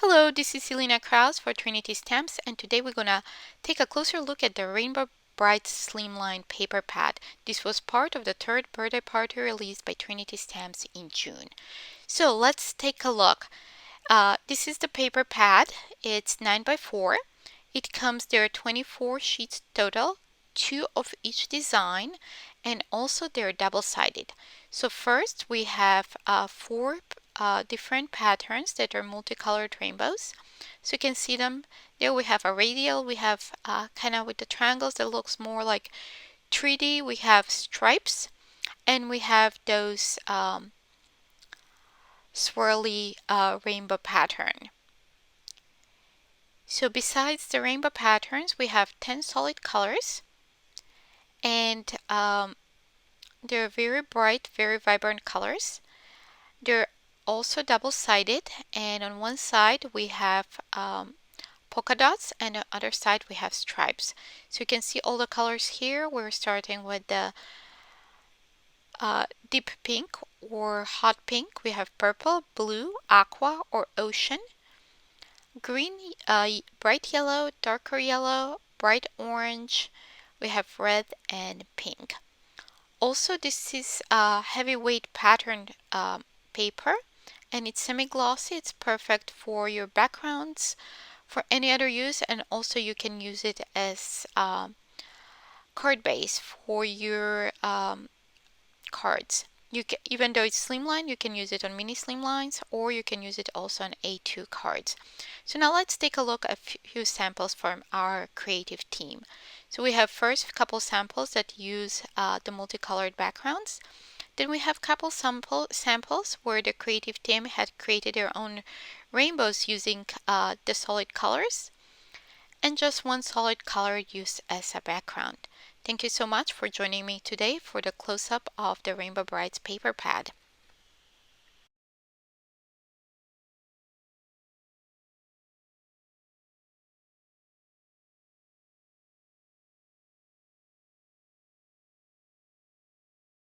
Hello, this is Selena Krause for Trinity Stamps, and today we're gonna take a closer look at the Rainbow Bright Slimline paper pad. This was part of the third birthday party released by Trinity Stamps in June. So let's take a look. This is the paper pad. It's 9x4. It comes, there are 24 sheets total, 2 of each design, and also they're double-sided. So first we have 4 different patterns that are multicolored rainbows. So you can see them. There we have a radial, we have kind of with the triangles that looks more like 3D, we have stripes, and we have those swirly rainbow pattern. So besides the rainbow patterns, we have 10 solid colors, and they're very bright, very vibrant colors. They're also double-sided, and on one side we have polka dots, and on the other side we have stripes. So you can see all the colors here. We're starting with the deep pink or hot pink. We have purple, blue, aqua, or ocean. Green, bright yellow, darker yellow, bright orange. We have red and pink. Also, this is a heavyweight patterned paper, and it's semi-glossy. It's perfect for your backgrounds, for any other use, and also you can use it as card base for your cards. Even though it's slimline, you can use it on mini slimlines, or you can use it also on A2 cards. So now let's take a look at a few samples from our creative team. So we have first a couple samples that use the multicolored backgrounds. Then we have a couple samples where the creative team had created their own rainbows using the solid colors, and just one solid color used as a background. Thank you so much for joining me today for the close-up of the Rainbow Brights paper pad.